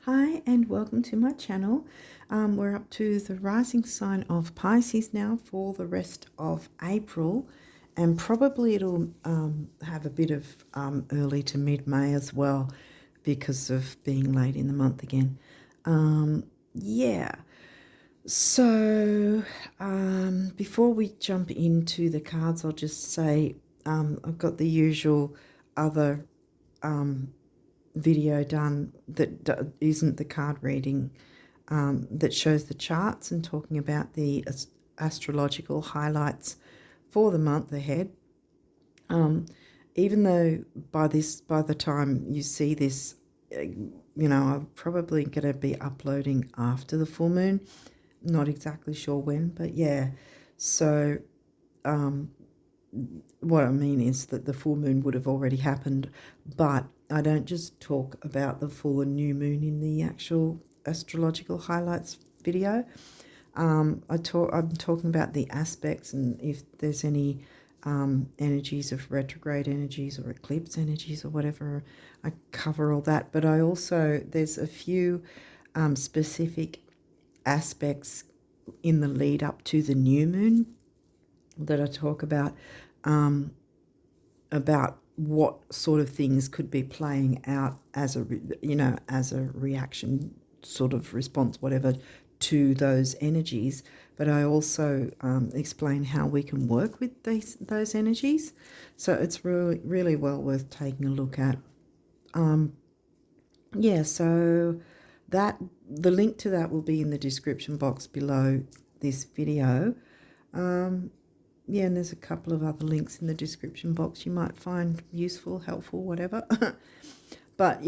Hi and welcome to my channel. We're up to the rising sign of Pisces now for the rest of April, and probably it'll have a bit of early to mid-May as well because of being late in the month again. Yeah, so before we jump into the cards, I'll just say I've got the usual other video done that isn't the card reading, that shows the charts and talking about the astrological highlights for the month ahead. Even though by the time you see this, I'm probably going to be uploading after the full moon. Not exactly sure when, but yeah. So what I mean is that the full moon would have already happened, but I don't just talk about the full and new moon in the actual astrological highlights video. I'm talking about the aspects and if there's any energies of retrograde energies or eclipse energies or whatever. I cover all that, but I also, there's a few specific aspects in the lead up to the new moon that I talk about what sort of things could be playing out as a reaction, sort of response, whatever, to those energies. But I also explain how we can work with those energies. So it's really well worth taking a look at. So that the link to that will be in the description box below this video. And there's a couple of other links in the description box you might find useful, helpful, whatever. But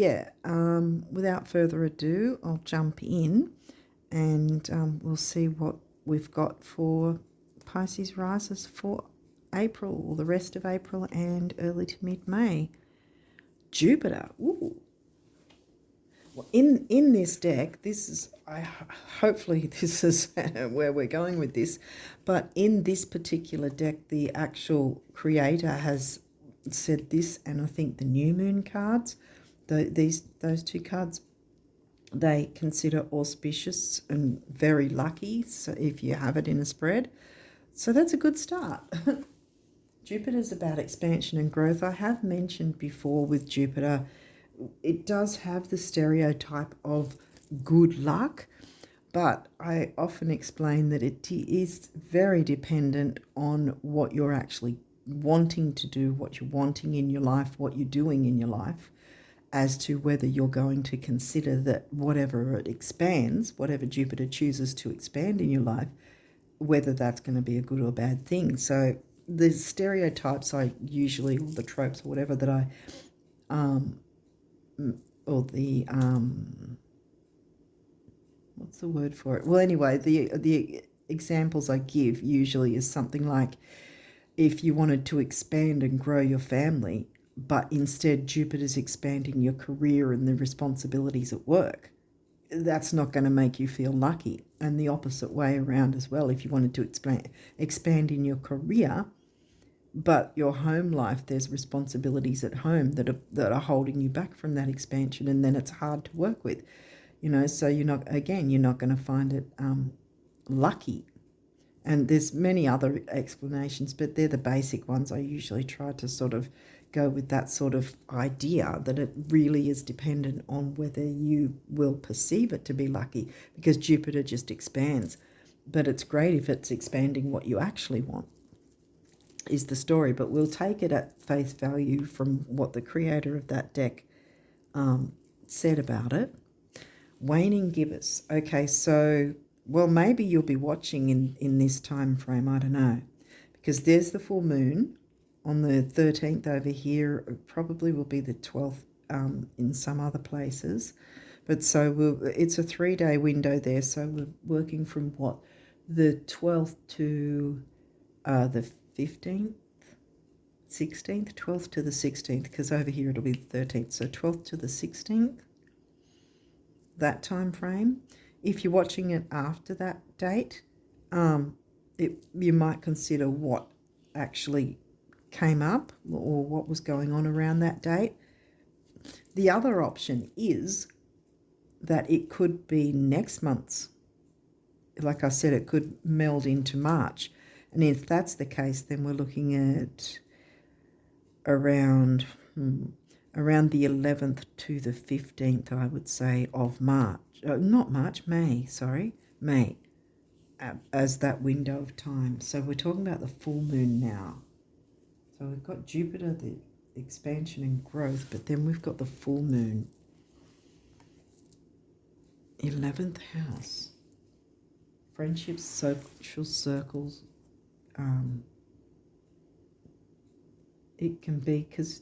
without further ado, I'll jump in and we'll see what we've got for Pisces risers for April, or the rest of April and early to mid-May. Jupiter. Ooh. Well, in this deck, hopefully this is where we're going with this, but in this particular deck, the actual creator has said this, and I think the new moon cards, those two cards, they consider auspicious and very lucky. So if you have it in a spread, so that's a good start. Jupiter's about expansion and growth. I have mentioned before with Jupiter, it does have the stereotype of good luck, but I often explain that it is very dependent on what you're actually wanting to do, what you're wanting in your life, what you're doing in your life, as to whether you're going to consider that whatever it expands, whatever Jupiter chooses to expand in your life, whether that's going to be a good or bad thing. So the stereotypes or the tropes or whatever that I what's the word for it? Well, anyway, the examples I give usually is something like, if you wanted to expand and grow your family, but instead Jupiter's expanding your career and the responsibilities at work, that's not going to make you feel lucky. And the opposite way around as well. If you wanted to expand in your career, but your home life, there's responsibilities at home that are holding you back from that expansion, and then it's hard to work with, so you're not going to find it lucky. And there's many other explanations, but they're the basic ones. I usually try to sort of go with that sort of idea, that it really is dependent on whether you will perceive it to be lucky, because Jupiter just expands. But it's great if it's expanding what you actually want, is the story. But we'll take it at face value from what the creator of that deck said about it. Waning gibbous. Okay, so, well, maybe you'll be watching in this time frame, I don't know, because there's the full moon on the 13th over here. It probably will be the 12th in some other places. But so it's a 3-day window there, so we're working from what, the 12th to the 15th, 16th, 12th to the 16th, because over here it'll be the 13th, so 12th to the 16th, that time frame. If you're watching it after that date, you might consider what actually came up or what was going on around that date. The other option is that it could be next month's. Like I said, it could meld into March. And if that's the case, then we're looking at around the 11th to the 15th, I would say, of March. Not March, May, sorry. May, as that window of time. So we're talking about the full moon now. So we've got Jupiter, the expansion and growth, but then we've got the full moon. 11th house. Friendships, social circles. It can be because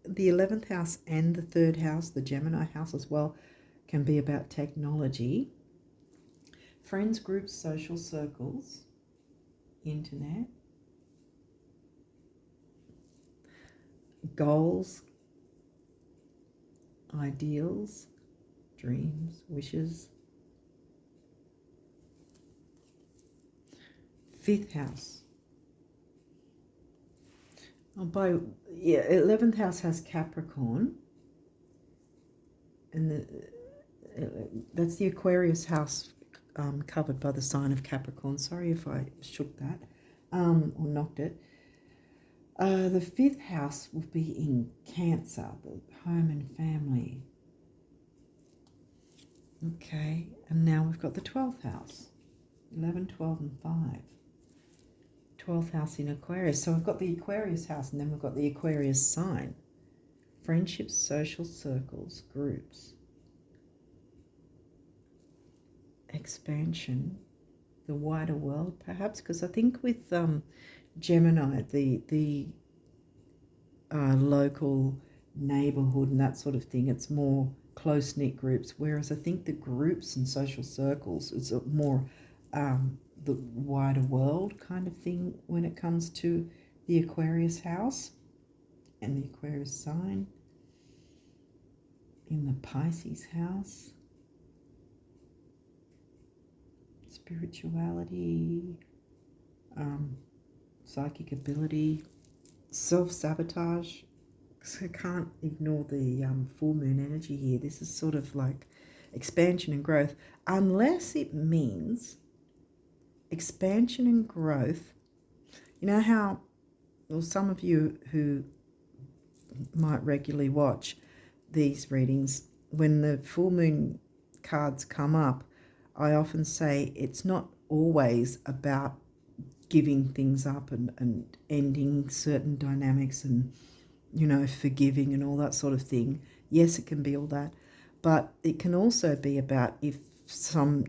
the 11th house and the 3rd house, the Gemini house as well, can be about technology. Friends, groups, social circles, internet, goals, ideals, dreams, wishes. 5th house. 11th house has Capricorn, and that's the Aquarius house covered by the sign of Capricorn. Sorry if I shook that or knocked it. The 5th house will be in Cancer, the home and family. Okay, and now we've got the 12th house, 11, 12 and 5. 12th house in Aquarius. So we've got the Aquarius house and then we've got the Aquarius sign. Friendships, social circles, groups. Expansion, the wider world perhaps, because I think with Gemini, the local neighborhood and that sort of thing, it's more close-knit groups, whereas I think the groups and social circles is more the wider world kind of thing when it comes to the Aquarius house and the Aquarius sign. In the Pisces house, spirituality, psychic ability, self-sabotage. So I can't ignore the full moon energy here. This is sort of like expansion and growth, unless it means expansion and growth. You know how, well, some of you who might regularly watch these readings, when the full moon cards come up, I often say it's not always about giving things up and ending certain dynamics and, you know, forgiving and all that sort of thing. Yes, it can be all that, but it can also be about if some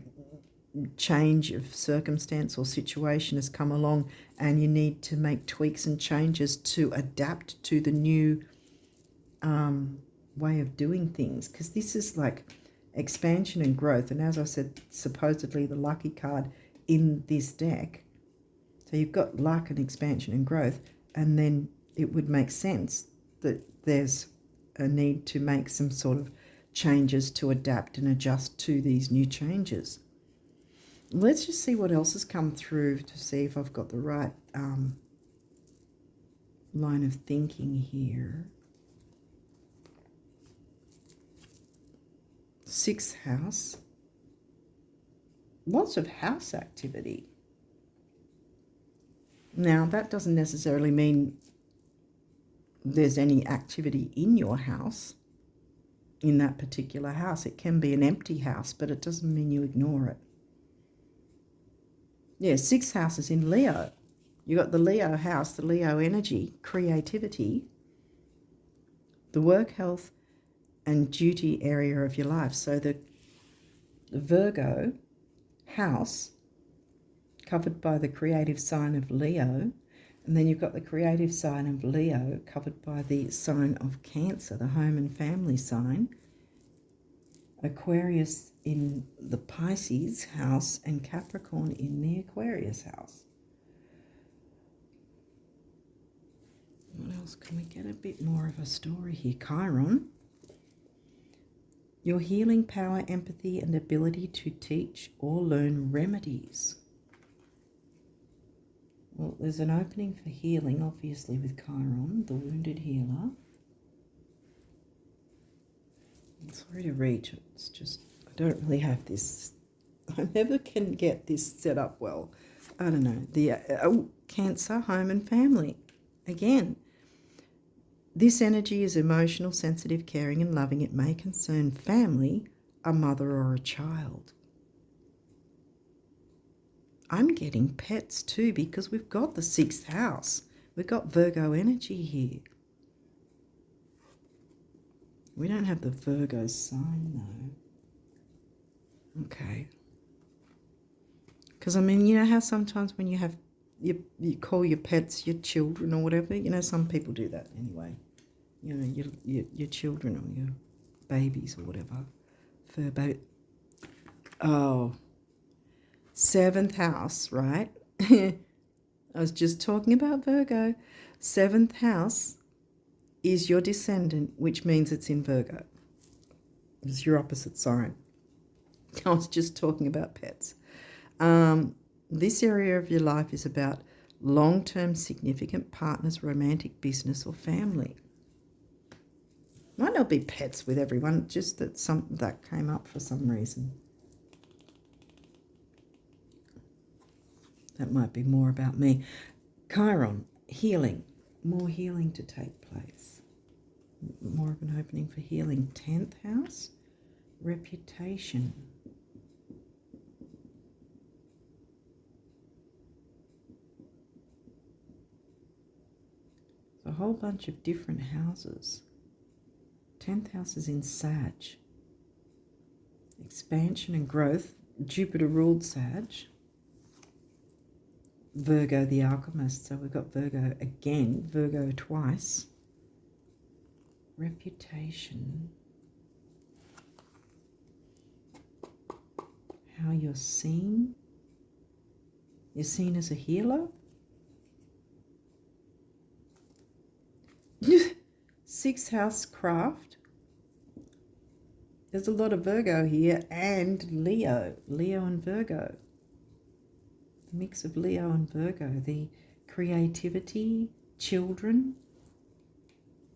change of circumstance or situation has come along and you need to make tweaks and changes to adapt to the new way of doing things, because this is like expansion and growth. And as I said, supposedly the lucky card in this deck. So you've got luck and expansion and growth, and then it would make sense that there's a need to make some sort of changes to adapt and adjust to these new changes. Let's just see what else has come through to see if I've got the right line of thinking here. 6th house. Lots of house activity. Now, that doesn't necessarily mean there's any activity in your house, in that particular house. It can be an empty house, but it doesn't mean you ignore it. Yeah, 6th house is in Leo. You got the Leo house, the Leo energy, creativity, the work, health, and duty area of your life. So the Virgo house covered by the creative sign of Leo, and then you've got the creative sign of Leo covered by the sign of Cancer, the home and family sign. Aquarius in the Pisces house and Capricorn in the Aquarius house. What else can we get? A bit more of a story here. Chiron. Your healing power, empathy, and ability to teach or learn remedies. Well, there's an opening for healing, obviously, with Chiron, the wounded healer. Sorry to reach. It's just, I don't really have this. I never can get this set up well. I don't know. Cancer, home and family. Again, this energy is emotional, sensitive, caring and loving. It may concern family, a mother or a child. I'm getting pets too because we've got the 6th house. We've got Virgo energy here. We don't have the Virgo sign though. Okay. Because, I mean, you know how sometimes when you have, you call your pets your children or whatever? You know, some people do that anyway. You know, your children or your babies or whatever. Fur baby. Oh. 7th house, right? I was just talking about Virgo. 7th house is your descendant, which means it's in Virgo. It's your opposite sign. I was just talking about pets. This area of your life is about long-term significant partners, romantic, business or family. Might not be pets with everyone, just that that came up for some reason. That might be more about me. Chiron, healing. More healing to take place. More of an opening for healing. 10th house, reputation. A whole bunch of different houses. 10th house is in Sag. Expansion and growth. Jupiter ruled Sag. Virgo the alchemist. So we've got Virgo again. Virgo twice. Reputation. How you're seen. You're seen as a healer. 6th house craft. There's a lot of Virgo here and Leo. Leo and Virgo. A mix of Leo and Virgo. The creativity, children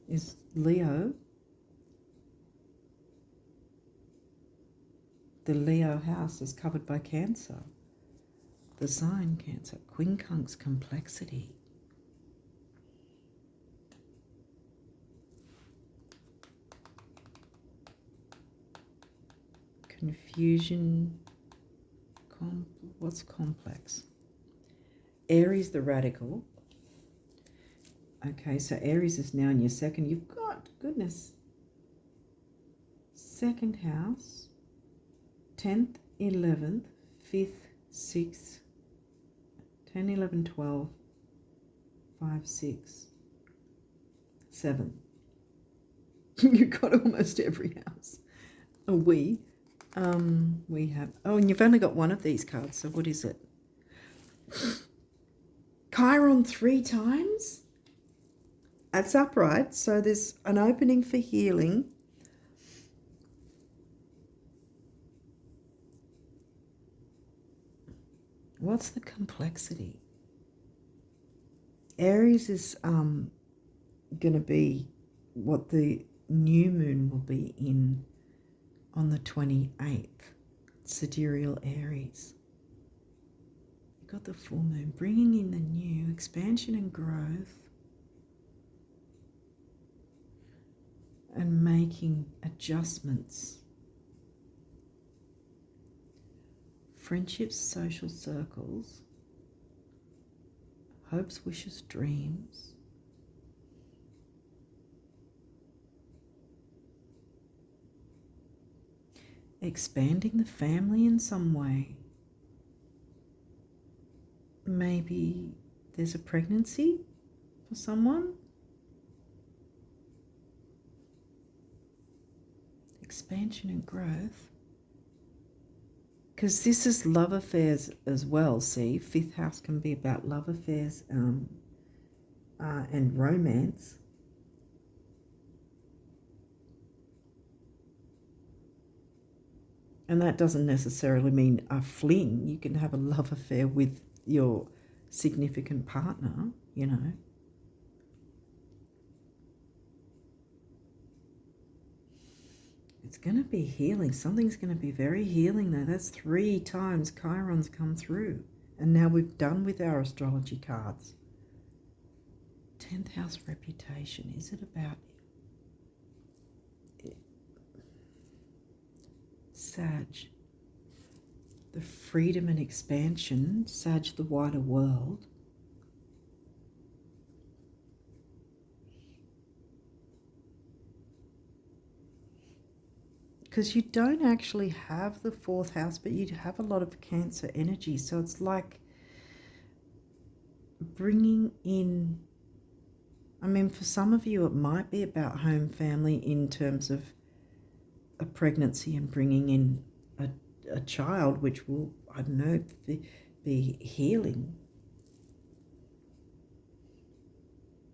is Leo. The Leo house is covered by Cancer. The sign Cancer. Quincunx complexity. Confusion. What's complex? Aries the radical. Okay, so Aries is now in your second. You've got, goodness, 2nd house, 10th, 11th, 5th, 6th, 10, 11, 12, 5, 6, 7. You've got almost every house. We have, oh, and you've only got one of these cards, so what is it? Chiron 3 times? That's upright, so there's an opening for healing. What's the complexity? Aries is going to be what the new moon will be in on the 28th. Sidereal Aries. You've got the full moon, bringing in the new, expansion and growth, and making adjustments. Friendships, social circles, hopes, wishes, dreams. Expanding the family in some way. Maybe there's a pregnancy for someone. Expansion and growth. Because this is love affairs as well, see? 5th house can be about love affairs and romance. And that doesn't necessarily mean a fling. You can have a love affair with your significant partner, you know. It's going to be healing. Something's going to be very healing though. That's 3 times Chiron's come through. And now we've done with our astrology cards. 10th house reputation. Is it about Sag? The freedom and expansion. Sag, the wider world. Because you don't actually have the 4th house, but you have a lot of Cancer energy. So it's like bringing in, I mean, for some of you, it might be about home family in terms of a pregnancy and bringing in a child, which will, I don't know, be healing.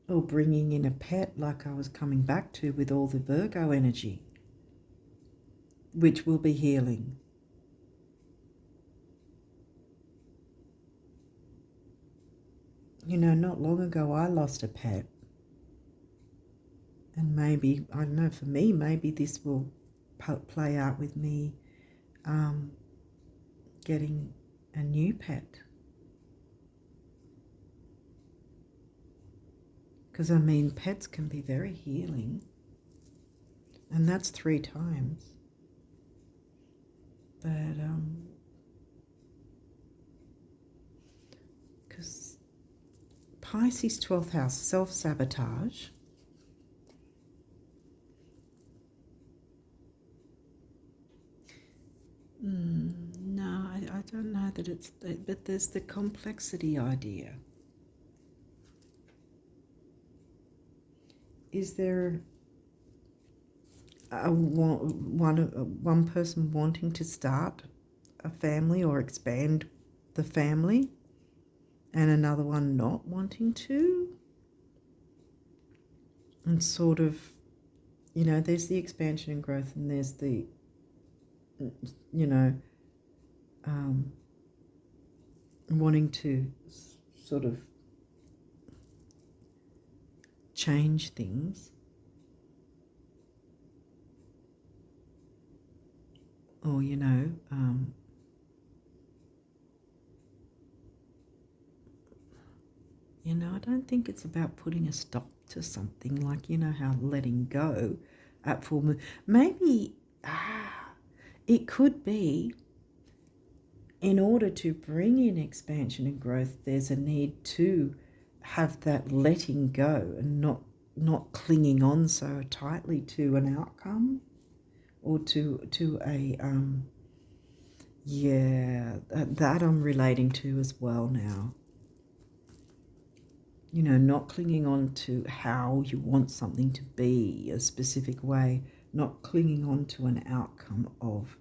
Or bringing in a pet, like I was coming back to with all the Virgo energy, which will be healing. You know, not long ago I lost a pet. And maybe, I don't know, for me, maybe this will play out with me getting a new pet. Because, I mean, pets can be very healing. And that's 3 times. But, because Pisces 12th house, self-sabotage. No, I don't know that it's, but there's the complexity idea. Is there one person wanting to start a family or expand the family and another one not wanting to? And sort of, you know, there's the expansion and growth and there's the, you know, wanting to sort of change things. Or, you know, I don't think it's about putting a stop to something, like, you know, how letting go at full moon. Maybe it could be, in order to bring in expansion and growth, there's a need to have that letting go and not clinging on so tightly to an outcome or to a that I'm relating to as well now. You know, not clinging on to how you want something to be a specific way, not clinging on to an outcome of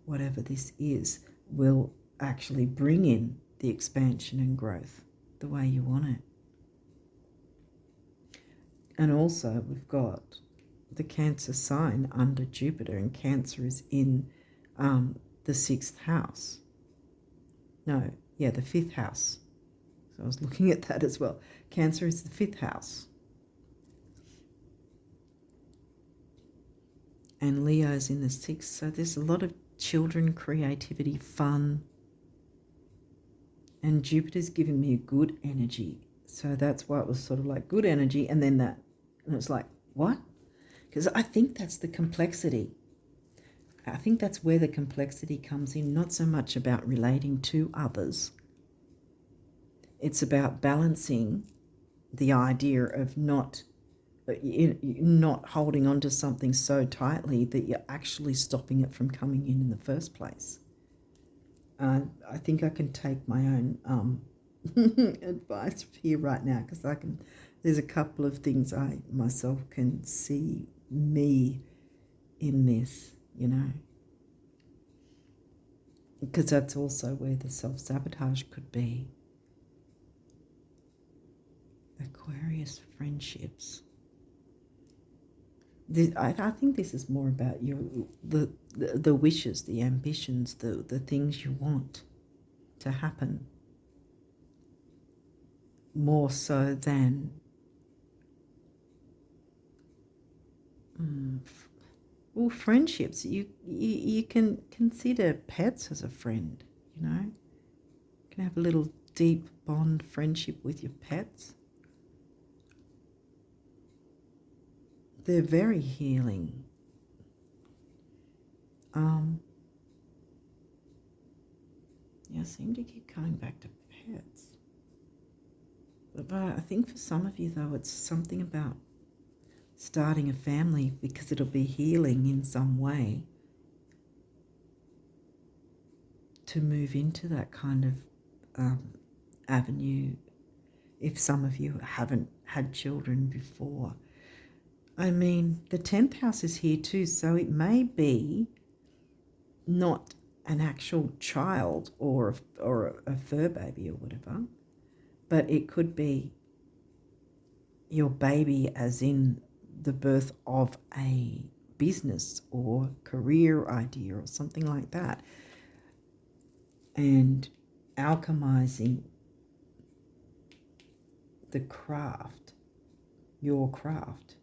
whatever this is will actually bring in the expansion and growth the way you want it. And also we've got the Cancer sign under Jupiter, and Cancer is in the 6th house. No, yeah, the 5th house. So I was looking at that as well. Cancer is the 5th house. And Leo's in the 6th. So there's a lot of children, creativity, fun. And Jupiter's giving me a good energy. So that's why it was sort of like good energy. And then that, and it's like, what? Because I think that's the complexity. I think that's where the complexity comes in, not so much about relating to others. It's about balancing the idea of not holding on to something so tightly that you're actually stopping it from coming in the first place. I think I can take my own advice here right now, because there's a couple of things I myself can see me in this, you know, because that's also where the self-sabotage could be. Aquarius friendships. I think this is more about the wishes, the ambitions, the things you want to happen, more so than Well, friendships, you can consider pets as a friend, you know. You can have a little deep bond friendship with your pets. They're very healing. Yeah, I seem to keep coming back to pets. But I think for some of you, though, it's something about starting a family because it'll be healing in some way to move into that kind of avenue if some of you haven't had children before. I mean, the 10th house is here too, so it may be not an actual child or a fur baby or whatever, but it could be your baby as in the birth of a business or career idea or something like that, and alchemizing the craft, your craft,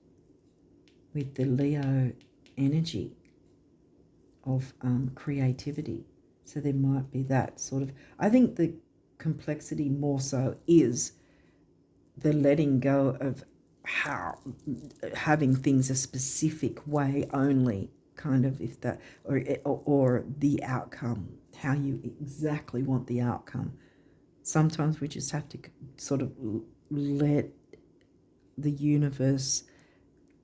with the Leo energy of creativity. So there might be that sort of, I think the complexity more so is the letting go of how having things a specific way only, kind of, if that, or the outcome, how you exactly want the outcome. Sometimes we just have to sort of let the universe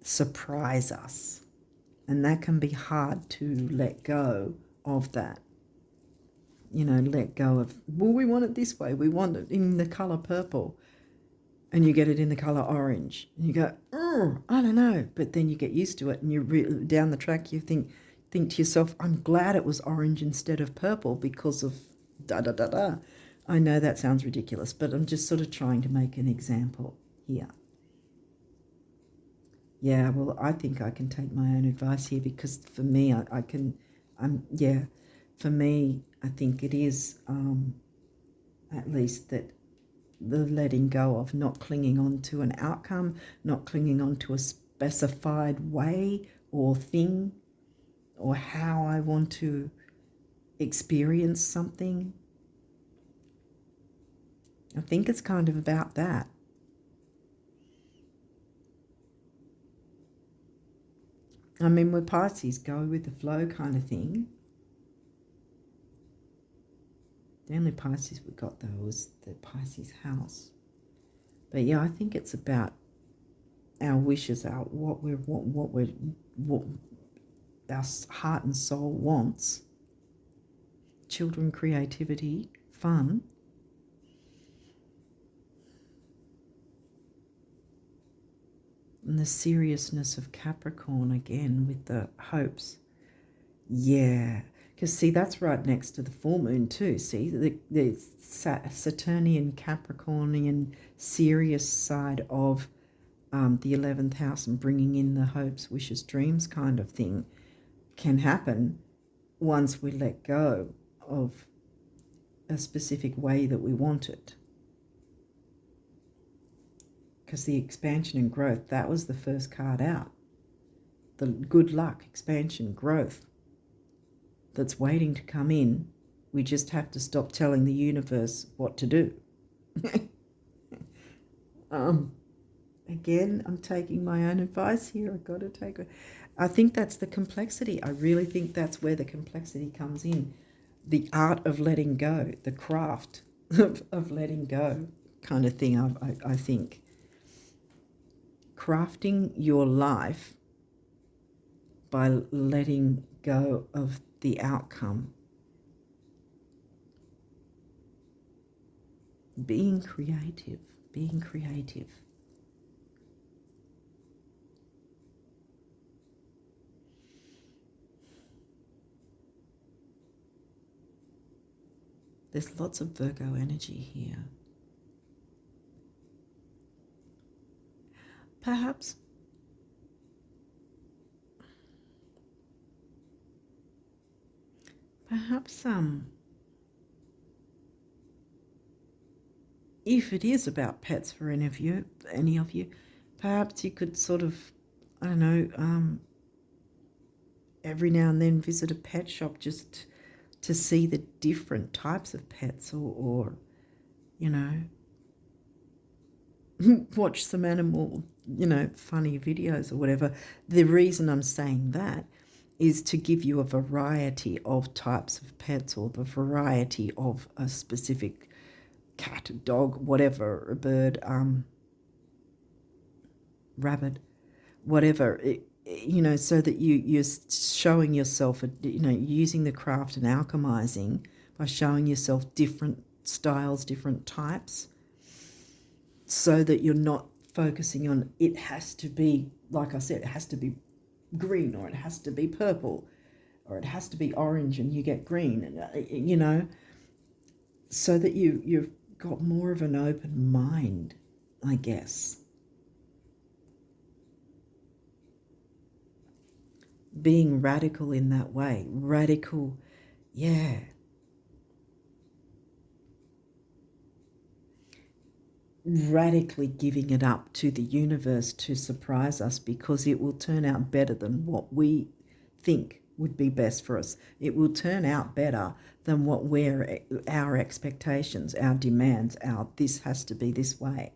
surprise us, and that can be hard to let go of that. You know, let go of, well, we want it this way, we want it in the color purple, and you get it in the color orange, and you go, oh, I don't know, but then you get used to it, and you down the track you think to yourself, I'm glad it was orange instead of purple because of da da da da. I know that sounds ridiculous, but I'm just sort of trying to make an example here. Yeah, well, I think I can take my own advice here, because for me, for me, I think it is at least that the letting go of not clinging on to an outcome, not clinging on to a specified way or thing or how I want to experience something. I think it's kind of about that. I mean, we're Pisces, go with the flow kind of thing. The only Pisces we got, though, was the Pisces house. But yeah, I think it's about our wishes, what our heart and soul wants. Children, creativity, fun. And the seriousness of Capricorn again with the hopes. Yeah, because see, that's right next to the full moon too. See, the Saturnian, Capricornian, serious side of the 11th house and bringing in the hopes, wishes, dreams kind of thing can happen once we let go of a specific way that we want it. Because the expansion and growth, that was the first card out. The good luck, expansion, growth that's waiting to come in. We just have to stop telling the universe what to do. Again, I'm taking my own advice here. I've got to take it. I think that's the complexity. I really think that's where the complexity comes in. The art of letting go, the craft of letting go kind of thing, I think. Crafting your life by letting go of the outcome. Being creative. There's lots of Virgo energy here. Perhaps if it is about pets for any of you, perhaps you could sort of, I don't know, every now and then visit a pet shop just to see the different types of pets, or you know, watch some animal, funny videos or whatever. The reason I'm saying that is to give you a variety of types of pets, or the variety of a specific cat, dog, whatever, a bird, rabbit, whatever, so that you're showing yourself, using the craft and alchemizing by showing yourself different styles, different types, so that you're not focusing on it has to be, like I said, it has to be green, or it has to be purple, or it has to be orange and you get green, and so that you've got more of an open mind, I guess. Being radical in that way. Radical, yeah. Radically giving it up to the universe to surprise us, because it will turn out better than what we think would be best for us. It will turn out better than what our expectations, our demands, this has to be this way.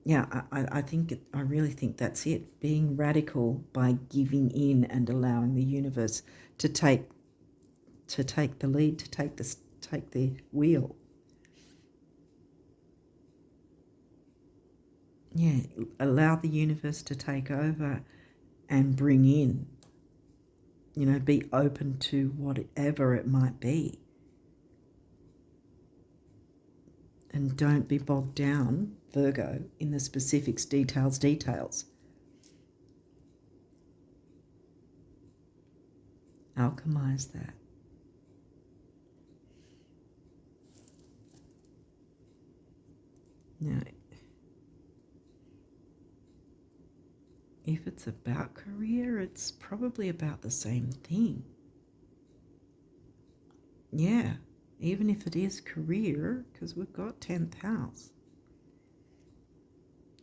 Yeah, I really think that's it. Being radical by giving in and allowing the universe to take the lead, to take the wheel. Yeah, allow the universe to take over and bring in, be open to whatever it might be. And don't be bogged down, Virgo, in the specifics, details. Alchemize that. Now, if it's about career, it's probably about the same thing. Yeah, even if it is career, because we've got 10th house.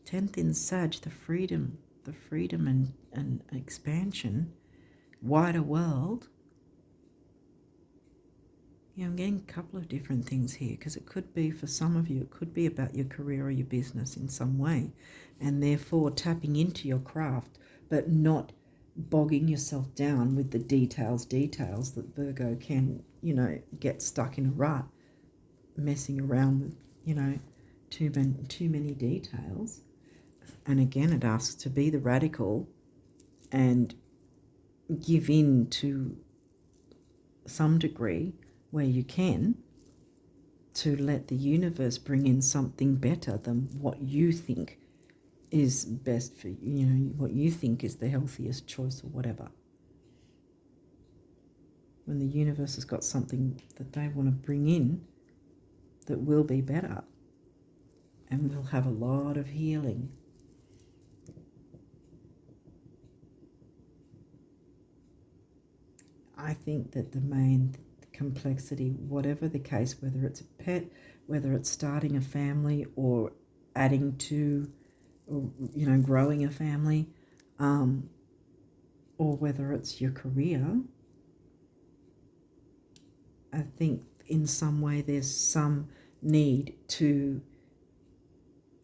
10th in Sag, the freedom and expansion, wider world. Yeah, I'm getting a couple of different things here, because it could be, for some of you, it could be about your career or your business in some way, and therefore tapping into your craft, but not bogging yourself down with the details that Virgo can, get stuck in a rut, messing around with, too many details. And again, it asks to be the radical and give in to some degree where you can, to let the universe bring in something better than what you think is best for you, what you think is the healthiest choice or whatever. When the universe has got something that they want to bring in that will be better, and we'll have a lot of healing. I think that the main complexity, whatever the case, whether it's a pet, whether it's starting a family, or adding to, or growing a family, or whether it's your career, I think in some way there's some need to,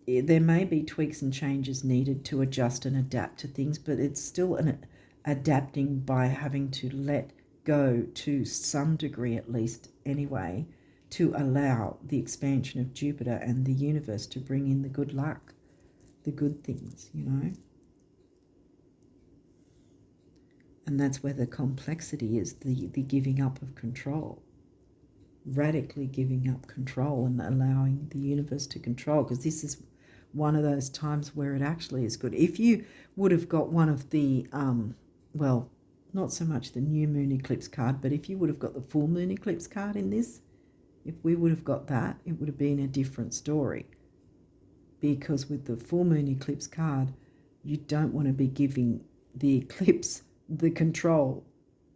there may be tweaks and changes needed to adjust and adapt to things, but it's still an adapting by having to let go to some degree, at least anyway, to allow the expansion of Jupiter and the universe to bring in the good luck, the good things, And that's where the complexity is, the giving up of control, radically giving up control and allowing the universe to control, because this is one of those times where it actually is good. If you would have got one of the, well, not so much the new moon eclipse card, but if you would have got the full moon eclipse card in this, if we would have got that, it would have been a different story. Because with the full moon eclipse card, you don't want to be giving the eclipse the control,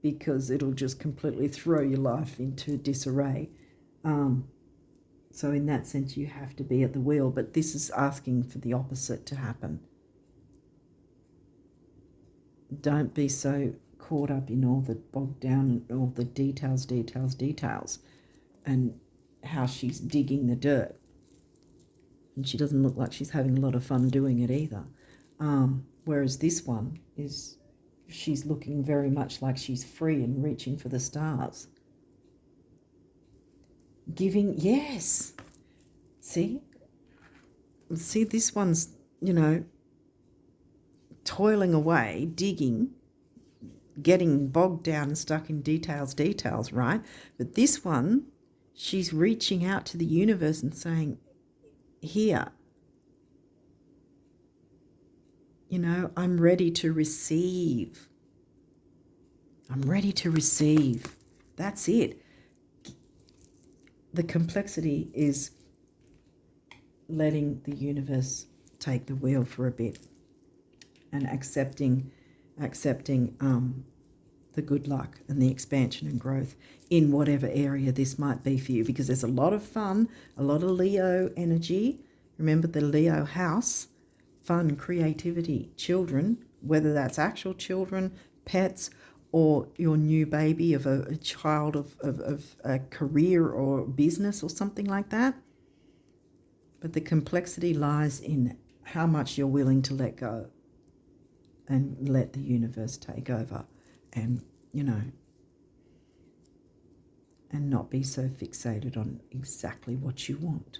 because it'll just completely throw your life into disarray. So in that sense, you have to be at the wheel, but this is asking for the opposite to happen. Don't be so caught up in all the bogged down and all the details, and how she's digging the dirt. And she doesn't look like she's having a lot of fun doing it either. Whereas this one is, she's looking very much like she's free and reaching for the stars. Giving, yes. See, this one's, toiling away, digging, getting bogged down and stuck in details, right? But this one, she's reaching out to the universe and saying, here, I'm ready to receive. I'm ready to receive. That's it. The complexity is letting the universe take the wheel for a bit and accepting the good luck and the expansion and growth in whatever area this might be for you, because there's a lot of fun, a lot of Leo energy. Remember the Leo house, fun, creativity, children, whether that's actual children, pets, or your new baby of a child of a career or business or something like that. But the complexity lies in how much you're willing to let go and let the universe take over, and, and not be so fixated on exactly what you want.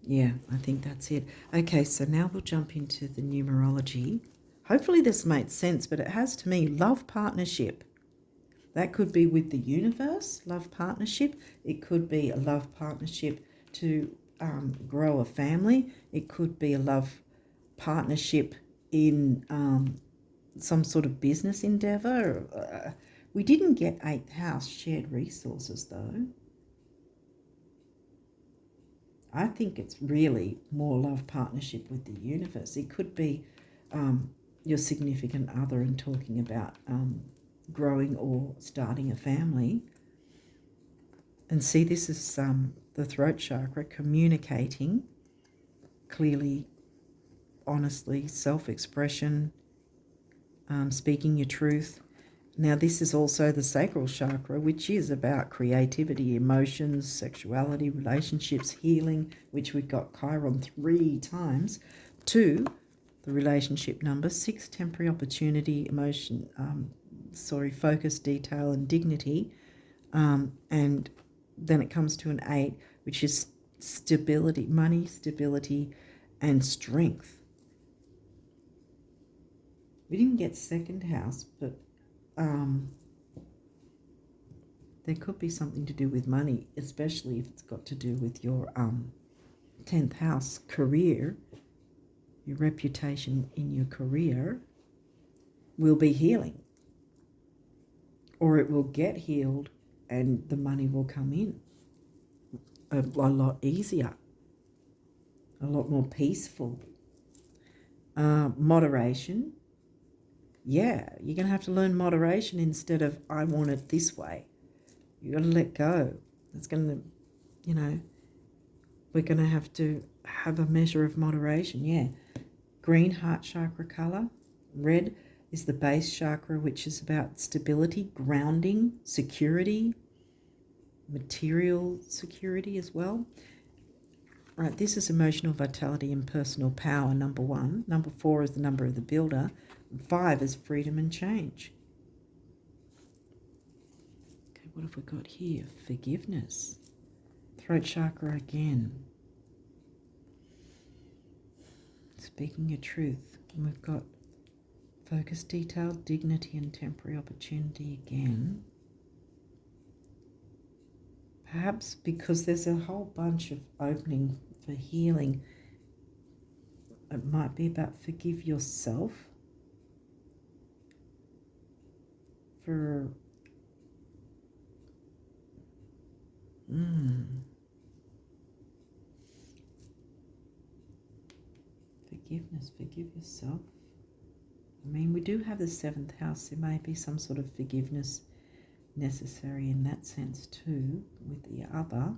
Yeah, I think that's it. Okay, so now we'll jump into the numerology. Hopefully this made sense, but it has to me. Love partnership. That could be with the universe, love partnership. It could be a love partnership to grow a family. It could be a love partnership in some sort of business endeavour. We didn't get 8th house, shared resources, though. I think it's really more love partnership with the universe. It could be your significant other and talking about growing or starting a family. And see, this is the throat chakra, communicating clearly, honestly, self-expression, speaking your truth. Now, this is also the sacral chakra, which is about creativity, emotions, sexuality, relationships, healing, which we've got Chiron 3 times. 2, the relationship number. 6, temporary opportunity, emotion, focus, detail, and dignity. And then it comes to an 8, which is stability, money, stability, and strength. We didn't get 2nd house, but there could be something to do with money, especially if it's got to do with your 10th house, career. Your reputation in your career will be healing, or it will get healed and the money will come in a lot easier, a lot more peaceful. Moderation. Yeah, you're going to have to learn moderation instead of I want it this way. You've got to let go. It's going to, we're going to have a measure of moderation. Yeah. Green, heart chakra color. Red is the base chakra, which is about stability, grounding, security, material security as well. Right, this is emotional vitality and personal power, number 1. Number 4 is the number of the builder. 5 is freedom and change. Okay, what have we got here? Forgiveness. Throat chakra again. Speaking your truth. And we've got focus, detail, dignity, and temporary opportunity again. Perhaps because there's a whole bunch of opening for healing. It might be about forgive yourself for forgiveness. Forgive yourself. I mean, we do have the 7th house. There may be some sort of forgiveness necessary in that sense too with the other.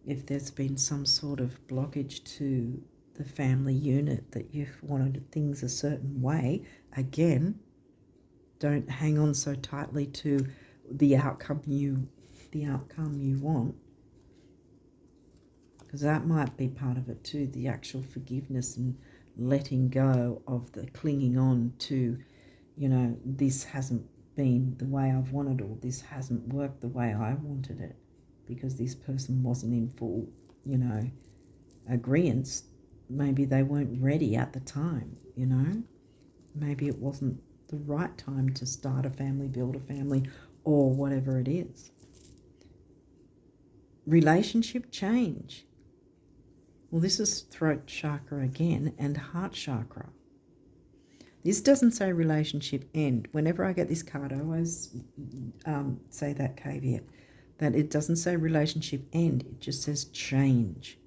If there's been some sort of blockage to the family unit that you've wanted things a certain way, again, don't hang on so tightly to the outcome you want, because that might be part of it too, the actual forgiveness and letting go of the clinging on to, this hasn't been the way I've wanted, or this hasn't worked the way I wanted it, because this person wasn't in full, agreeance. Maybe they weren't ready at the time, Maybe it wasn't the right time to start a family, build a family, or whatever it is. Relationship change. Well, this is throat chakra again and heart chakra. This doesn't say relationship end. Whenever I get this card, I always say that caveat, that it doesn't say relationship end. It just says change.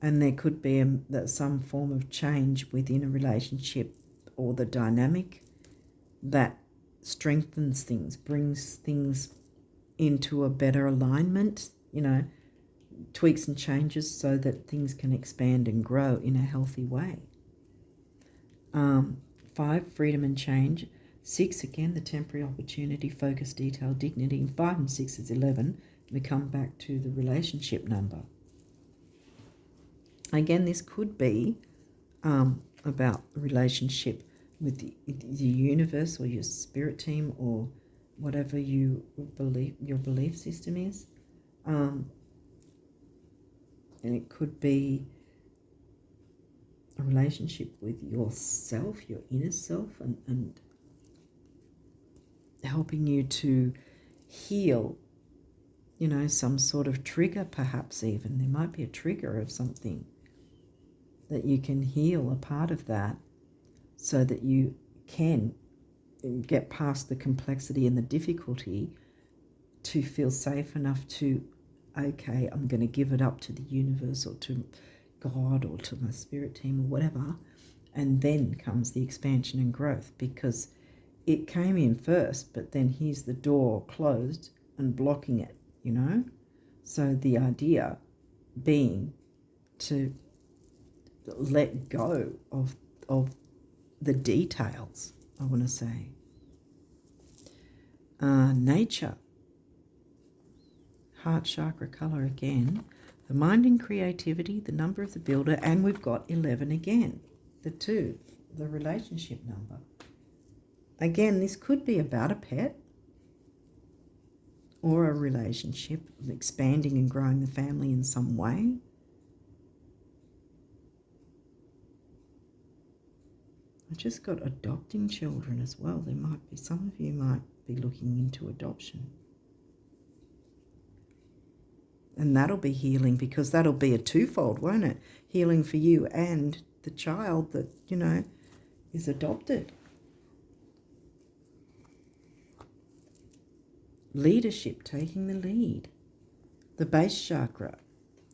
And there could be some form of change within a relationship or the dynamic that strengthens things, brings things into a better alignment, tweaks and changes so that things can expand and grow in a healthy way. 5, freedom and change. 6, again, the temporary opportunity, focus, detail, dignity. And 5 and 6 is 11. We come back to the relationship number. Again, this could be about relationship with the universe or your spirit team or whatever you believe your belief system is. And it could be a relationship with yourself, your inner self, and helping you to heal, some sort of trigger, perhaps even. There might be a trigger of something that you can heal a part of that so that you can get past the complexity and the difficulty to feel safe enough to, okay, I'm going to give it up to the universe or to God or to my spirit team or whatever. And then comes the expansion and growth, because it came in first, but then here's the door closed and blocking it, So the idea being to let go of the details, I want to say. Nature. Heart chakra color again. The mind and creativity, the number of the builder, and we've got 11 again. The 2, the relationship number. Again, this could be about a pet or a relationship, expanding and growing the family in some way. I just got adopting children as well. There might be, some of you might be looking into adoption. And that'll be healing, because that'll be a twofold, won't it? Healing for you and the child that, is adopted. Leadership, taking the lead. The base chakra,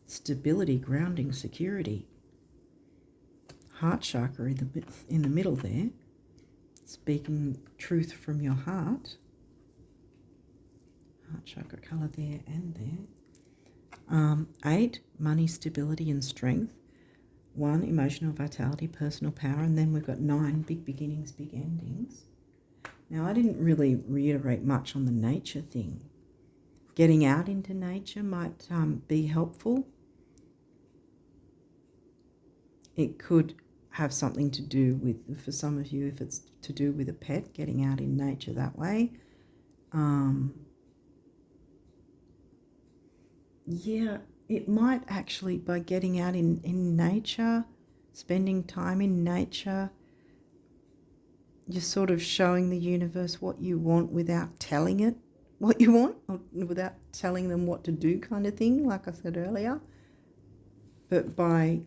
stability, grounding, security. Heart chakra in the middle there, speaking truth from your heart. Heart chakra color there and there. 8, money, stability and strength. 1, emotional vitality, personal power. And then we've got 9, big beginnings, big endings. Now, I didn't really reiterate much on the nature thing. Getting out into nature might be helpful. It could have something to do with, for some of you, if it's to do with a pet, getting out in nature that way. Yeah, it might actually, by getting out in nature, spending time in nature, you're sort of showing the universe what you want without telling it what you want, or without telling them what to do, kind of thing, like I said earlier. But by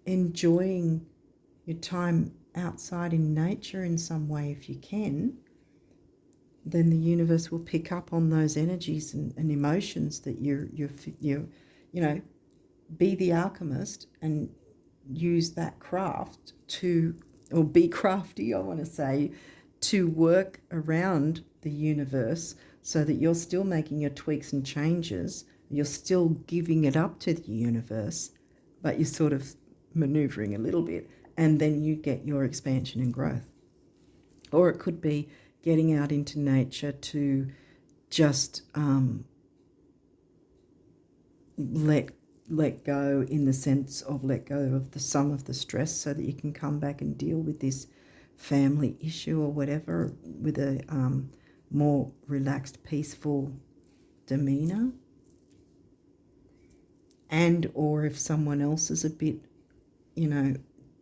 enjoying your time outside in nature in some way, if you can, then the universe will pick up on those energies and emotions that you're be the alchemist and use that craft to, or be crafty, I want to say, to work around the universe so that you're still making your tweaks and changes. You're still giving it up to the universe, but you're sort of maneuvering a little bit, and then you get your expansion and growth. Or it could be getting out into nature to just let go, in the sense of let go of some of the stress, so that you can come back and deal with this family issue or whatever with a more relaxed, peaceful demeanor. And or if someone else is a bit,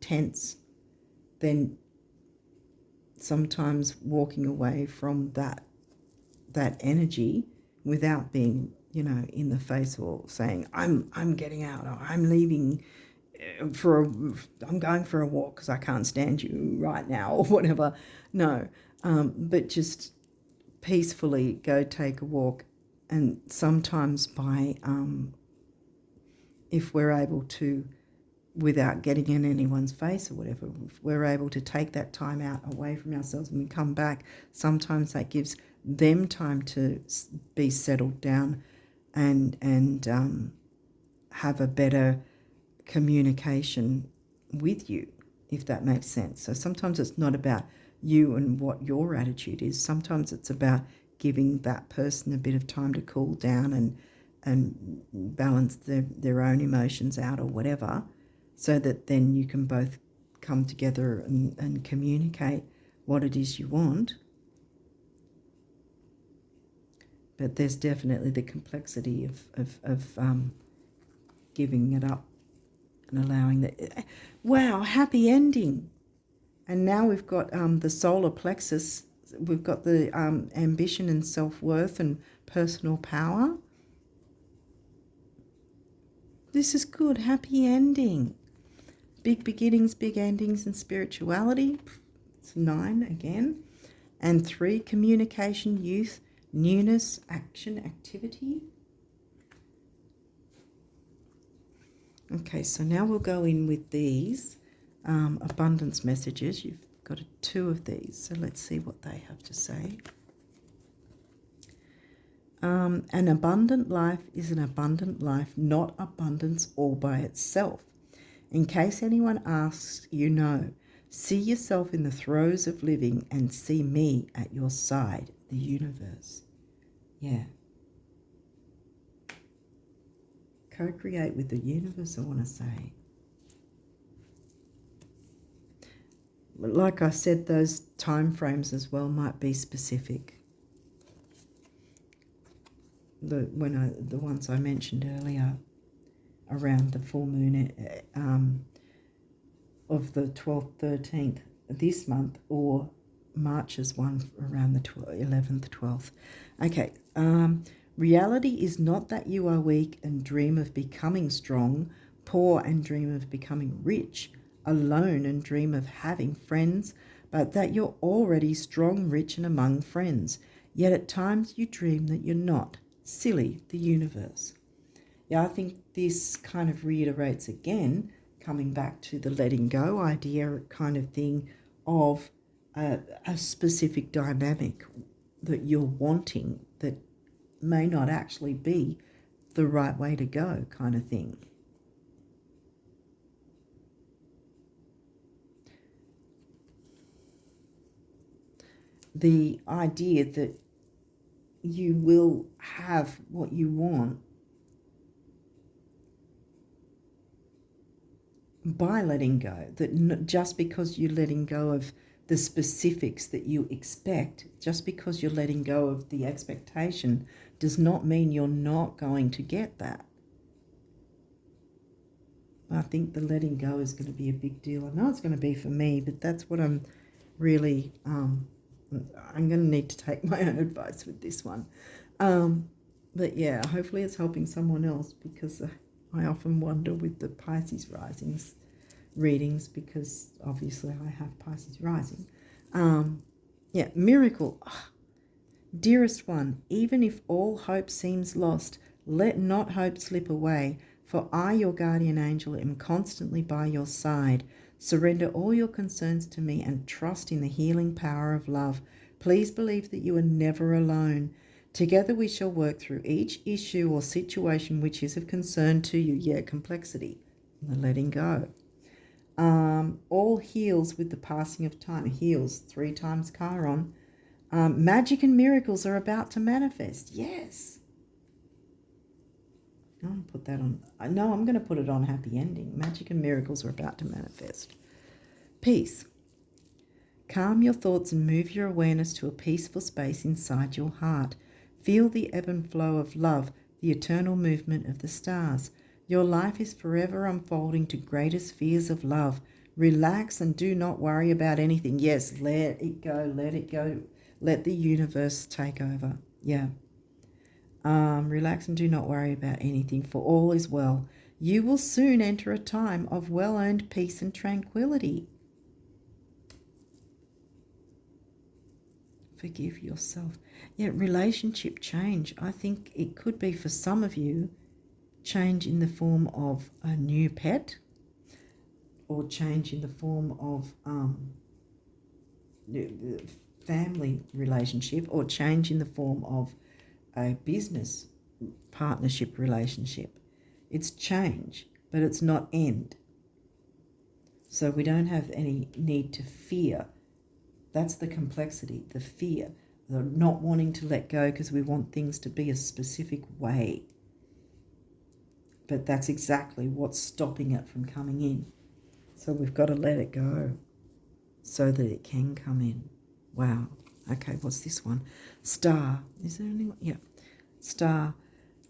tense, then sometimes walking away from that energy without being, in the face or saying, I'm getting out, or I'm leaving I'm going for a walk because I can't stand you right now, or whatever. No, but just peacefully go take a walk. And sometimes by, if we're able to, without getting in anyone's face or whatever, if we're able to take that time out away from ourselves and we come back, sometimes that gives them time to be settled down and have a better communication with you, if that makes sense. So sometimes it's not about you and what your attitude is. Sometimes it's about giving that person a bit of time to cool down and balance their own emotions out or whatever, so that then you can both come together and communicate what it is you want. But there's definitely the complexity of giving it up and allowing that. Wow, happy ending. And now we've got the solar plexus. We've got the ambition and self-worth and personal power. This is good. Happy ending. Big beginnings, big endings, and spirituality. It's 9 again. And 3, communication, youth, newness, action, activity. Okay, so now we'll go in with these abundance messages. You've got 2 of these, so let's see what they have to say. An abundant life is an abundant life, not abundance all by itself. In case anyone asks, see yourself in the throes of living and see me at your side, the universe. Yeah. Co-create with the universe, I want to say. Like I said, those time frames as well might be specific. The ones I mentioned earlier, around the full moon of the 12th, 13th this month, or March's one around the 11th, 12th. Okay, reality is not that you are weak and dream of becoming strong, poor and dream of becoming rich, alone and dream of having friends, but that you're already strong, rich and among friends. Yet at times you dream that you're not. Silly, the universe. Yeah, I think this kind of reiterates again, coming back to the letting go idea kind of thing of a specific dynamic that you're wanting that may not actually be the right way to go, kind of thing. The idea that you will have what you want by letting go, that just because you're letting go of the specifics that you expect, just because you're letting go of the expectation, does not mean you're not going to get that. I think the letting go is going to be a big deal. I know it's going to be for me, but that's what I'm really, I'm going to need to take my own advice with this one. But yeah, hopefully it's helping someone else, because I often wonder with the Pisces risings readings, because obviously I have Pisces rising. Yeah, miracle. Oh, dearest one, even if all hope seems lost, let not hope slip away. For I, your guardian angel, am constantly by your side. Surrender all your concerns to me and trust in the healing power of love. Please believe that you are never alone. Together we shall work through each issue or situation which is of concern to you. Yeah, complexity. The letting go. All heals with the passing of time. Heals 3 times Chiron. Magic and miracles are about to manifest. Yes. I'm going to put that on. No, I'm going to put it on happy ending. Magic and miracles are about to manifest. Peace. Calm your thoughts and move your awareness to a peaceful space inside your heart. Feel the ebb and flow of love, the eternal movement of the stars. Your life is forever unfolding to greater spheres of love. Relax and do not worry about anything. Yes, let it go, let it go. Let the universe take over. Yeah. Relax and do not worry about anything, for all is well. You will soon enter a time of well-earned peace and tranquility. Forgive yourself. Yeah, relationship change. I think it could be for some of you change in the form of a new pet, or change in the form of family relationship, or change in the form of a business partnership relationship. It's change, but it's not end. So we don't have any need to fear. That's the complexity, the fear, the not wanting to let go because we want things to be a specific way. But that's exactly what's stopping it from coming in. So we've got to let it go so that it can come in. Wow. Okay, what's this one? Star. Is there anyone? Yeah. Star.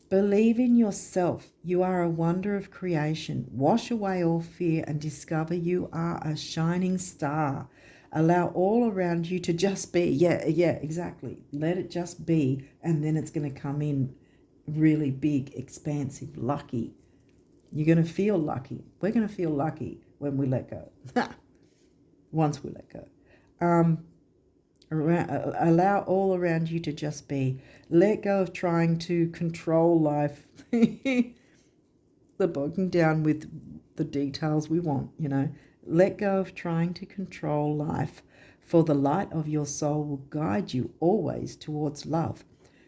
Believe in yourself. You are a wonder of creation. Wash away all fear and discover you are a shining star. Allow all around you to just be. Yeah, exactly. Let it just be, and then it's going to come in really big, expansive, lucky. You're going to feel lucky. We're going to feel lucky when we let go. Once we let go. Allow all around you to just be. Let go of trying to control life. The bogging down with the details we want, Let go of trying to control life, for the light of your soul will guide you always towards love.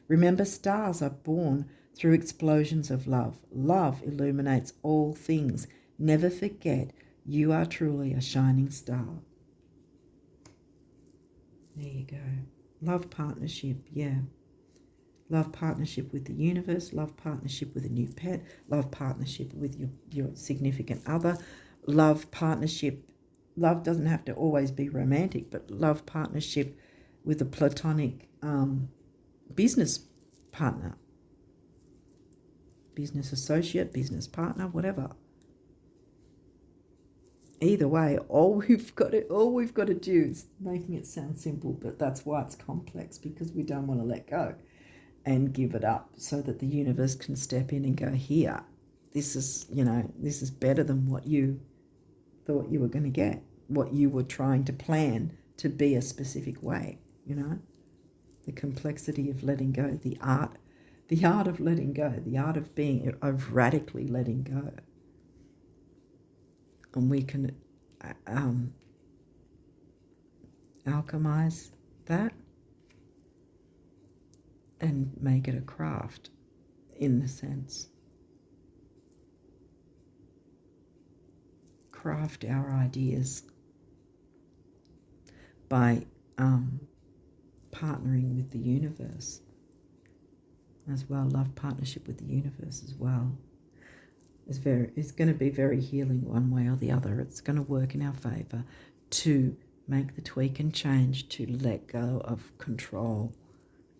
Remember, stars are born through explosions of love. Love illuminates all things. Never forget, you are truly a shining star. There you go. Love partnership, yeah. Love partnership with the universe, love partnership with a new pet, love partnership with your significant other, love partnership. Love doesn't have to always be romantic, but love partnership with a platonic business partner, business associate, business partner, whatever. Either way, all we've got to do is making it sound simple, but that's why it's complex, because we don't want to let go and give it up so that the universe can step in and go, here, this is better than what you thought you were going to get, what you were trying to plan to be a specific way, the complexity of letting go, the art of letting go, the art of radically letting go. And we can alchemize that and make it a craft, in the sense. Craft our ideas by partnering with the universe as well. Love partnership with the universe as well. It's going to be very healing one way or the other. It's going to work in our favour to make the tweak and change, to let go of control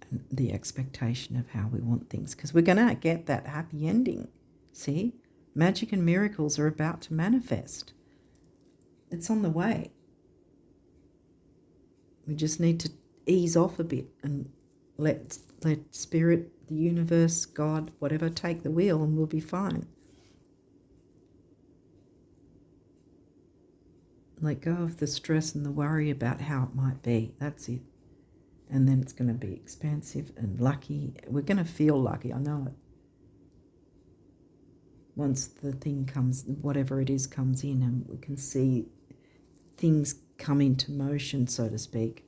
and the expectation of how we want things, because we're going to get that happy ending. See? Magic and miracles are about to manifest. It's on the way. We just need to ease off a bit and let spirit, the universe, God, whatever, take the wheel, and we'll be fine. Let go of the stress and the worry about how it might be. That's it. And then it's going to be expansive and lucky. We're going to feel lucky, I know it. once the thing comes, whatever it is comes in, and we can see things come into motion, so to speak.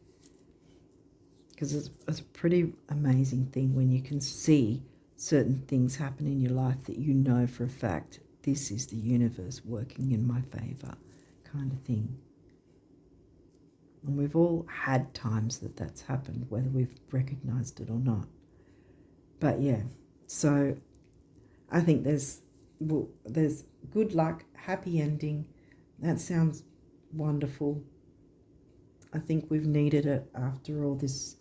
Because it's a pretty amazing thing when you can see certain things happen in your life that you know for a fact, this is the universe working in my favour, kind of thing. And we've all had times that that's happened, whether we've recognised it or not. But yeah, so I think there's good luck, happy ending. That sounds wonderful. I think we've needed it after all this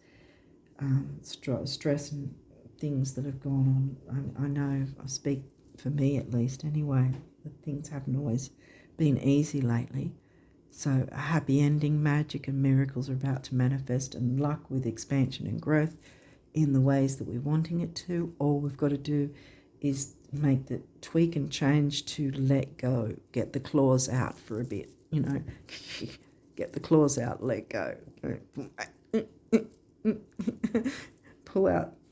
stress and things that have gone on. I know, I speak for me at least anyway, that things haven't always been easy lately. So a happy ending, magic and miracles are about to manifest, and luck with expansion and growth in the ways that we're wanting it to. All we've got to do is make the tweak and change to let go, get the claws out for a bit, get the claws out, let go.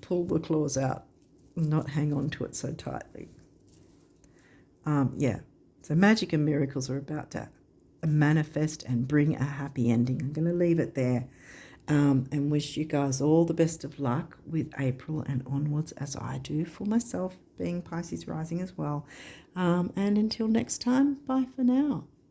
Pull the claws out, not hang on to it so tightly. So magic and miracles are about to manifest and bring a happy ending. I'm going to leave it there, and wish you guys all the best of luck with April and onwards, as I do for myself, being Pisces rising as well. And until next time, bye for now.